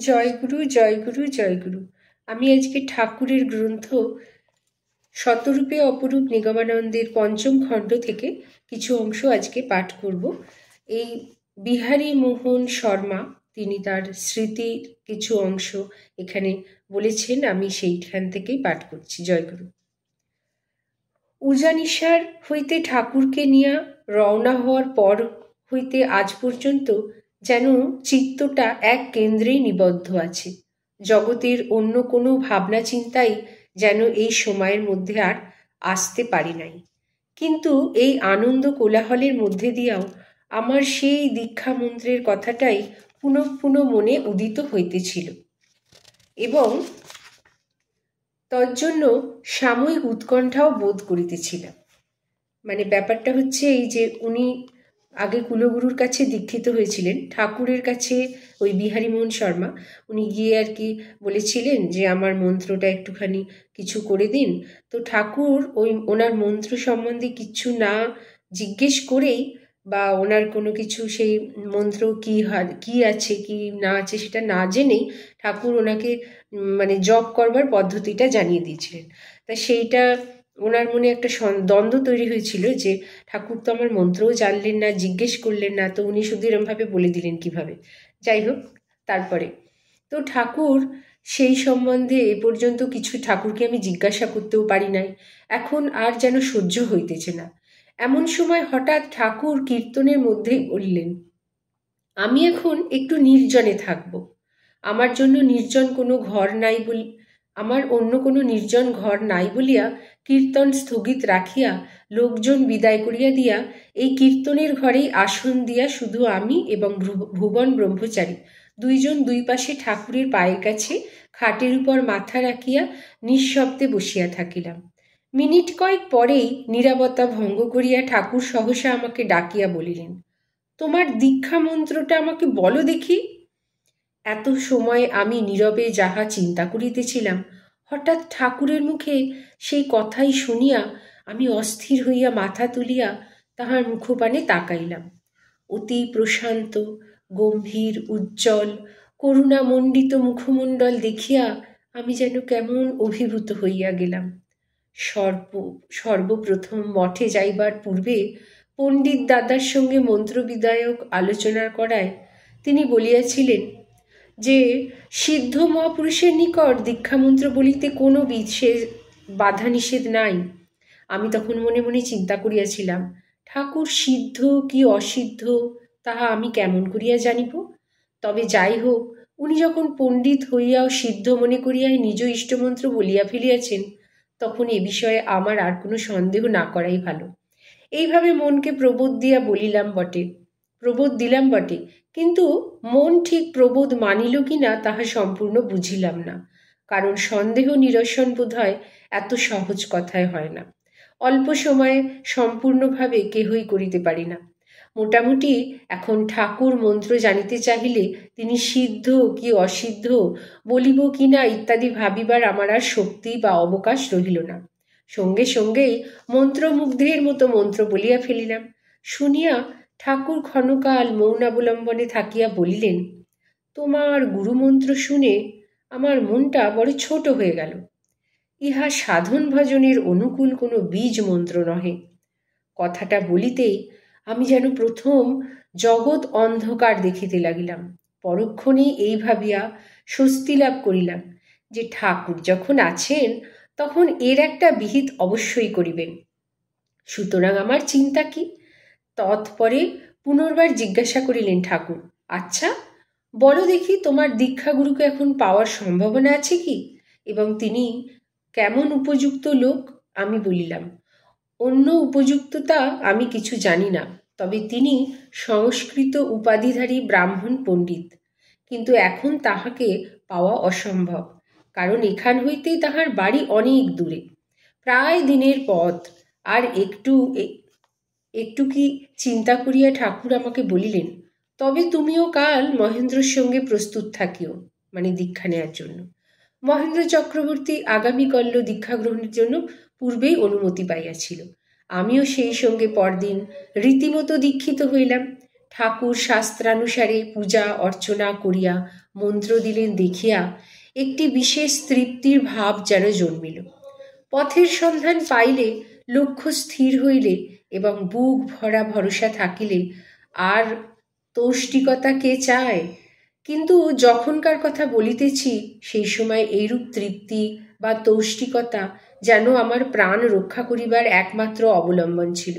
জয়গুরু জয়গুরু জয়গুরু। আমি আজকে ঠাকুরের গ্রন্থ শতরূপে অপরূপ নিগমানন্দের পঞ্চম খণ্ড থেকে কিছু অংশ আজকে পাঠ করব। এই বিহারী মোহন শর্মা তিনি তার স্মৃতির কিছু অংশ এখানে বলেছেন, আমি সেইখান থেকেই পাঠ করছি। জয়গুরু। উজানিশার হইতে ঠাকুরকে নিয়া রওনা হওয়ার পর হইতে আজ পর্যন্ত যেন চিত্তটা এক কেন্দ্রেই নিবদ্ধ আছে। জগতের অন্য কোনো ভাবনা চিন্তাই যেন এই সময়ের মধ্যে আর আসতে পারি নাই। কিন্তু এই আনন্দ কোলাহলের মধ্যে দিয়াও আমার সেই দীক্ষা মন্ত্রের কথাটাই পুনঃ পুনঃ মনে উদিত হইতেছিল এবং তজ্জন্য সাময়িক উৎকণ্ঠাও বোধ করিতেছিলাম। মানে ব্যাপারটা হচ্ছে এই যে উনি আগে কুলগুরুর কাছে দীক্ষিত হয়েছিলেন, ঠাকুরের কাছে ওই বিহারী মোহন শর্মা উনি গিয়ে আর কি বলেছিলেন যে আমার মন্ত্রটা একটুখানি কিছু করে দিন। তো ঠাকুর ওই ওনার মন্ত্র সম্বন্ধে কিছু না জিজ্ঞেস করেই বা ওনার কোনো কিছু সেই মন্ত্র কি আছে কি না আছে সেটা না জেনেই ঠাকুর ওনাকে মানে জপ করবার পদ্ধতিটা জানিয়ে দিয়েছিলেন। তা সেইটা ওনার মনে একটা দ্বন্দ্ব তৈরি হয়েছিল যে ঠাকুর তো আমার মন্ত্রও জানলেন না, জিজ্ঞেস করলেন না, তো উনি শুধু এরমভাবে বলে দিলেন কিভাবে। যাই হোক, তারপরে তো ঠাকুর সেই সম্বন্ধে এ পর্যন্ত কিছু ঠাকুরকে আমি জিজ্ঞাসা করতেও পারি নাই। এখন আর যেন সহ্য হইতেছে না। এমন সময় হঠাৎ ঠাকুর কীর্তনের মধ্যেই বললেন, আমি এখন একটু নির্জনে থাকব। আমার জন্য নির্জন কোনো ঘর নাই আমার অন্য কোনো নির্জন ঘর নাই বলিয়া কীর্তন স্থগিত রাখিয়া লোকজন বিদায় করিয়া দিয়া এই কীর্তনের ঘরেই আসন দিয়া শুধু আমি এবং ভুবন ব্রহ্মচারী দুইজন দুই পাশে ঠাকুরের পায়ের কাছে খাটের উপর মাথা রাখিয়া নিঃশব্দে বসিয়া থাকিলাম। মিনিট কয়েক পরেই নীরবতা ভঙ্গ করিয়া ঠাকুর সহসা আমাকে ডাকিয়া বলিলেন, তোমার দীক্ষা মন্ত্রটা আমাকে বলো দেখি। এত সময় আমি নীরবে যাহা চিন্তা করিতেছিলাম, হঠাৎ ঠাকুরের মুখে সেই কথাই শুনিয়া আমি অস্থির হইয়া মাথা তুলিয়া তাহার মুখপানে তাকাইলাম। অতি প্রশান্ত, গম্ভীর, উজ্জ্বল, করুণামণ্ডিত মুখমণ্ডল দেখিয়া আমি যেন কেমন অভিভূত হইয়া গেলাম। সর্বপ্রথম মঠে যাইবার পূর্বে পণ্ডিত দাদার সঙ্গে মন্ত্রবিদায়ক আলোচনা করায় তিনি বলিয়াছিলেন যে সিদ্ধ মহাপুরুষের নিকট দীক্ষামন্ত্র বলিতে কোনো বিশেষ বাধা নিষেধ নাই। আমি তখন মনে মনে চিন্তা করিয়াছিলাম, ঠাকুর সিদ্ধ কি অসিদ্ধ তাহা আমি কেমন করিয়া জানিব? তবে যাই হোক, উনি যখন পণ্ডিত হইয়াও সিদ্ধ মনে করিয়াই নিজ ইষ্টমন্ত্র বলিয়া ফেলিয়াছেন, তখন এ বিষয়ে আমার আর কোনো সন্দেহ না করাই ভালো। এইভাবে মনকে প্রবোধ দিলাম বটে, কিন্তু মন ঠিক প্রবোধ মানিল কিনা তাহা সম্পূর্ণ বুঝিলাম না। কারণ সন্দেহ নিরসন বোধ হয় এত সহজ কথায় হয় না। অল্প সময়ে সম্পূর্ণভাবে কেহই করিতে পারি না। মোটামুটি এখন ঠাকুর মন্ত্র জানিতে চাহিলে তিনি সিদ্ধ কি অসিদ্ধ বলিব কিনা ইত্যাদি ভাবিবার আমার আর শক্তি বা অবকাশ রহিল না। সঙ্গে সঙ্গেই মন্ত্রমুগ্ধের মতো মন্ত্র বলিয়া ফেলিলাম। শুনিয়া ঠাকুর ক্ষণকাল মৌনাবলম্বনে থাকিয়া বলিলেন, তোমার গুরুমন্ত্র শুনে আমার মনটা বড় ছোট হয়ে গেল। ইহা সাধন ভজনের অনুকূল কোনো বীজ মন্ত্র নহে। কথাটা বলিতেই আমি যেন প্রথম জগৎ অন্ধকার দেখিতে লাগিলাম। পরক্ষণেই এই ভাবিয়া স্বস্তি লাভ করিলাম যে ঠাকুর যখন আছেন তখন এর একটা বিহিত অবশ্যই করিবেন। সুতরাং আমার চিন্তা কি? তৎপরে পুনর্বার জিজ্ঞাসা করিলেন ঠাকুর, আচ্ছা বলো দেখি, তোমার দীক্ষাগুরুকে এখন পাওয়ার সম্ভাবনা আছে কি, এবং তিনি কেমন উপযুক্ত লোক? আমি বলিলাম, অন্য উপযুক্ততা আমি কিছু জানি না, তবে তিনি সংস্কৃত উপাধিধারী ব্রাহ্মণ পণ্ডিত। কিন্তু এখন তাহাকে পাওয়া অসম্ভব, কারণ এখান হইতেই তাহার বাড়ি অনেক দূরে, প্রায় দিনের পথ। আর একটু কি চিন্তা করিয়া ঠাকুর আমাকে বলিলেন, তবে তুমিও কাল মহেন্দ্রর সঙ্গে প্রস্তুত থাকিও, মানে দীক্ষা নেওয়ার জন্য। মহেন্দ্র চক্রবর্তী আগামীকল্য দীক্ষা গ্রহণের জন্য পূর্বেই অনুমতি পাইয়াছিল। আমিও সেই সঙ্গে পরদিন রীতিমতো দীক্ষিত হইলাম। ঠাকুর শাস্ত্রানুসারে পূজা অর্চনা করিয়া মন্ত্র দিলেন দেখিয়া একটি বিশেষ তৃপ্তির ভাব যেন জন্মিল। পথের সন্ধান পাইলে, লক্ষ্য স্থির হইলে এবং বুক ভরা ভরসা থাকিলে আর তৌষ্টিকতা কে চায়? কিন্তু যখনকার কথা বলিতেছি সেই সময় এইরূপ তৃপ্তি বা তৌষ্টিকতা যেন আমার প্রাণ রক্ষা করিবার একমাত্র অবলম্বন ছিল।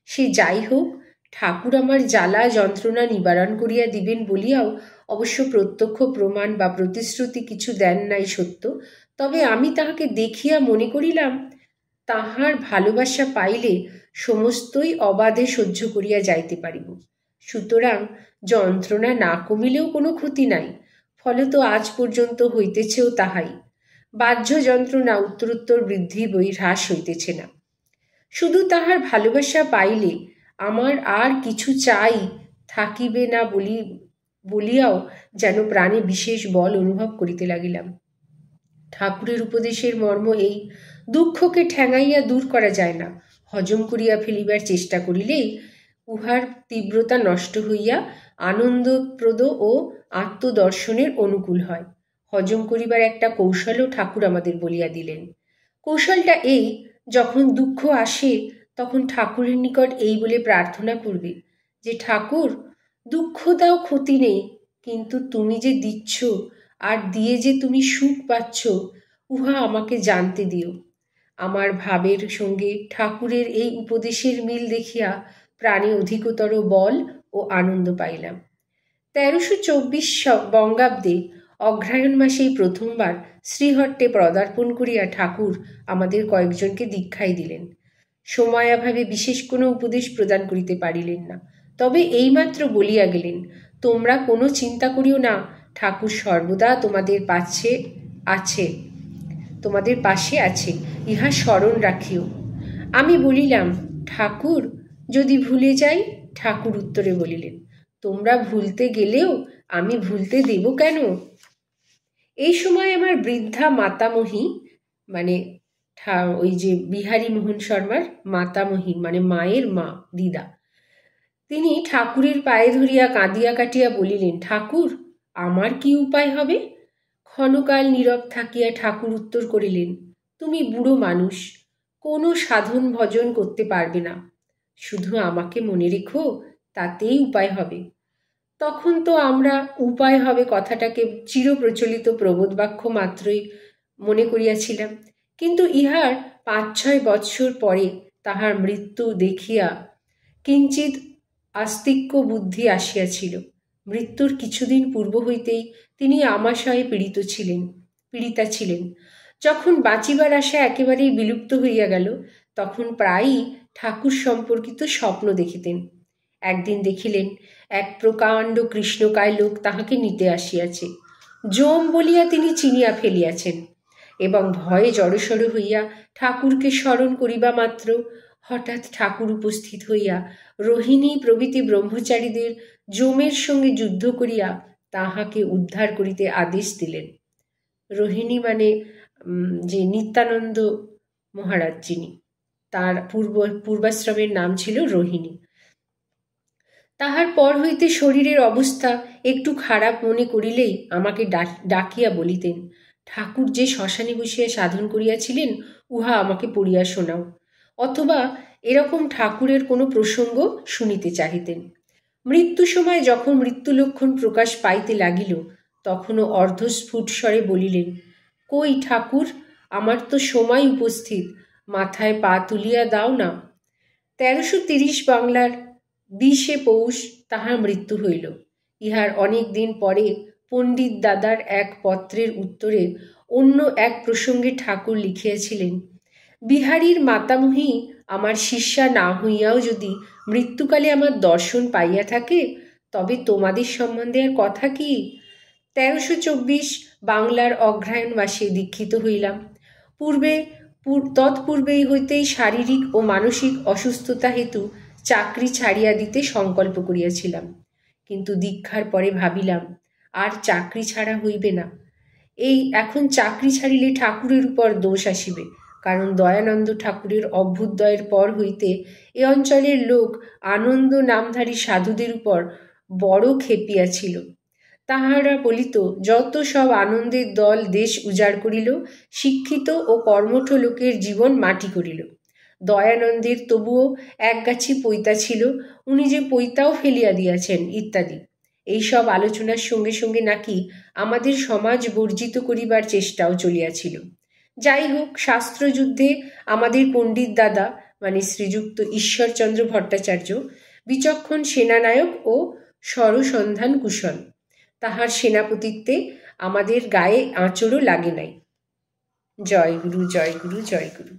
সে যাই হোক, ঠাকুর আমার জ্বালা যন্ত্রণা নিবারণ করিয়া দিবেন বলিয়াও অবশ্য প্রত্যক্ষ প্রমাণ বা প্রতিশ্রুতি কিছু দেন নাই সত্য, তবে আমি তাহাকে দেখিয়া মনে করিলাম তাহার ভালোবাসা পাইলে সমস্তই অবাধে সহ্য করিয়া যাইতে পারিব। সুতরাং যন্ত্রণা না কমিলেও কোনো ক্ষতি নাই, ফলত আজ পর্যন্ত হইতেছেও তাহাই। বাহ্য যন্ত্রণা উত্তরোত্তর বৃদ্ধি বই হ্রাস হইতেছে না। শুধু তাহার ভালোবাসা পাইলে আমার আর কিছু চাই থাকিবে না বলিয়াও যেন প্রাণে বিশেষ বল অনুভব করিতে লাগিলাম। ঠাকুরের উপদেশের মর্ম এই, দুঃখকে ঠেঙাইয়া দূর করা যায় না, হজম করিয়া ফেলিবার চেষ্টা করিলেই উহার তীব্রতা নষ্ট হইয়া আনন্দপ্রদ ও আত্মদর্শনের অনুকূল হয়। হজম করিবার একটা কৌশলও ঠাকুর আমাদের বলিয়া দিলেন। কৌশলটা এই, যখন দুঃখ আসে তখন ঠাকুরের নিকট এই বলে প্রার্থনা করবে যে, ঠাকুর, দুঃখ দাও, ক্ষতি নেই, কিন্তু তুমি যে দিচ্ছ আর দিয়ে যে তুমি সুখ পাচ্ছ উহা আমাকে জানতে দিও। আমার ভাবের সঙ্গে ঠাকুরের এই উপদেশের মিল দেখিয়া প্রাণে অধিকতর বল ও আনন্দ পাইলাম। 1324 বঙ্গাব্দে অগ্রহায়ণ মাসেই প্রথমবার শ্রীহট্টে পদার্পণ করিয়া ঠাকুর আমাদের কয়েকজনকে দীক্ষাই দিলেন। সময়াভাবে বিশেষ কোনো উপদেশ প্রদান করিতে পারিলেন না, তবে এইমাত্র বলিয়া গেলেন, তোমরা কোনো চিন্তা করিও না, ঠাকুর সর্বদা তোমাদের পাশে আছে, ইহা স্মরণ রাখিও। আমি বলিলাম, ঠাকুর, যদি ভুলে যাই? ঠাকুর উত্তরে বলিলেন, তোমরা ভুলতে গেলেও আমি ভুলতে দেব কেন? এই সময় আমার বৃদ্ধা মাতামহী, মানে ওই যে বিহারী মোহন শর্মার মাতামহী, মানে মায়ের মা, দিদা, তিনি ঠাকুরের পায়ে ধরিয়া কাঁদিয়া কাটিয়া বলিলেন, ঠাকুর, আমার কি উপায় হবে? ক্ষণকাল নীরব থাকিয়া ঠাকুর উত্তর করিলেন, তুমি বুড়ো মানুষ, কোনো সাধন ভজন করতে পারবে না, শুধু আমাকে মনে রেখো, তাতেই উপায় হবে। তখন তো আমরা উপায় হবে কথাটাকে চিরপ্রচলিত প্রবোধ বাক্য মাত্রই মনে করিয়াছিলাম, কিন্তু ইহার 5-6 বৎসর পরে তাহার মৃত্যু দেখিয়া কিঞ্চিৎ আস্তিক্য বুদ্ধি আসিয়াছিল। মৃত্যুর কিছুদিন পূর্ব হইতেই তিনি আমাশয়ে পীড়িতা ছিলেন। যখন বাঁচিবার আশা একেবারেই বিলুপ্ত হইয়া গেল, তখন প্রায়ই ঠাকুর সম্পর্কিত স্বপ্ন দেখিতেন। একদিন দেখিলেন এক প্রকাণ্ড কৃষ্ণকায় লোক তাহাকে নিতে আসিয়াছে। যম বলিয়া তিনি চিনিয়া ফেলিয়াছেন এবং ভয়ে জড়সড় হইয়া ঠাকুরকে স্মরণ করিবা মাত্র হঠাৎ ঠাকুর উপস্থিত হইয়া রোহিণী প্রভৃতি ব্রহ্মচারীদের যমের সঙ্গে যুদ্ধ করিয়া তাহাকে উদ্ধার করিতে আদেশ দিলেন। রোহিণী মানে যে নিত্যানন্দ মহারাজ, যিনি, তার পূর্বাশ্রমের নাম ছিল রোহিণী। তাহার পর হইতে শরীরের অবস্থা একটু খারাপ মনে করিলেই আমাকে ডাকিয়া বলিতেন, ঠাকুর যে শ্মশানে বসিয়া সাধন করিয়াছিলেন উহা আমাকে পড়িয়া শোনাও, অথবা এরকম ঠাকুরের কোনো প্রসঙ্গ শুনিতে চাহিতেন। মৃত্যু সময় যখন মৃত্যু লক্ষণ প্রকাশ পাইতে লাগিল, তখনও অর্ধস্ফুট স্বরে বলিলেন, কই ঠাকুর, আমার তো সময় উপস্থিত, মাথায় পা তুলিয়া দাও না। 1330 বাংলার 20 পৌষ তাহার মৃত্যু হইল। ইহার অনেক দিন পরে পণ্ডিত দাদার এক পত্রের উত্তরে অন্য এক প্রসঙ্গে ঠাকুর লিখিয়াছিলেন, বিহারীর মাতামহী আমার শিষ্যা না হইয়াও যদি মৃত্যুকালে আমার দর্শন পাইয়া থাকে, তবে তোমাদের সম্বন্ধে আর কথা কি? 1324 বাংলার অগ্রহায়ণ মাসে দীক্ষিত হইলাম। তৎপূর্বেই হইতেই শারীরিক ও মানসিক অসুস্থতা হেতু চাকরি ছাড়িয়া দিতে সংকল্প করিয়াছিলাম, কিন্তু দীক্ষার পরে ভাবিলাম আর চাকরি ছাড়া হইবে না। এখন চাকরি ছাড়িলে ঠাকুরের উপর দোষ আসিবে, কারণ দয়ানন্দ ঠাকুরের অভ্যুদয়ের পর হইতে এ অঞ্চলের লোক আনন্দ নামধারী সাধুদের উপর বড় খেপিয়াছিল। তাহারা বলিত, যত সব আনন্দের দল দেশ উজাড় করিল, শিক্ষিত ও কর্মঠ লোকের জীবন মাটি করিল। দয়ানন্দের তবুও একগাছি পৈতা ছিল, উনি যে পৈতাও ফেলিয়া দিয়াছেন, ইত্যাদি। এইসব আলোচনার সঙ্গে সঙ্গে নাকি আমাদের সমাজ বর্জিত করিবার চেষ্টাও চলিয়াছিল। যাই হোক, শাস্ত্রযুদ্ধে আমাদের পণ্ডিত দাদা মানে শ্রীযুক্ত ঈশ্বরচন্দ্র ভট্টাচার্য বিচক্ষণ সেনানায়ক ও সরসন্ধান কুশল। তাহার সেনাপতিত্বে আমাদের গায়ে আঁচড়ও লাগে নাই। জয় গুরু, জয় গুরু, জয় গুরু।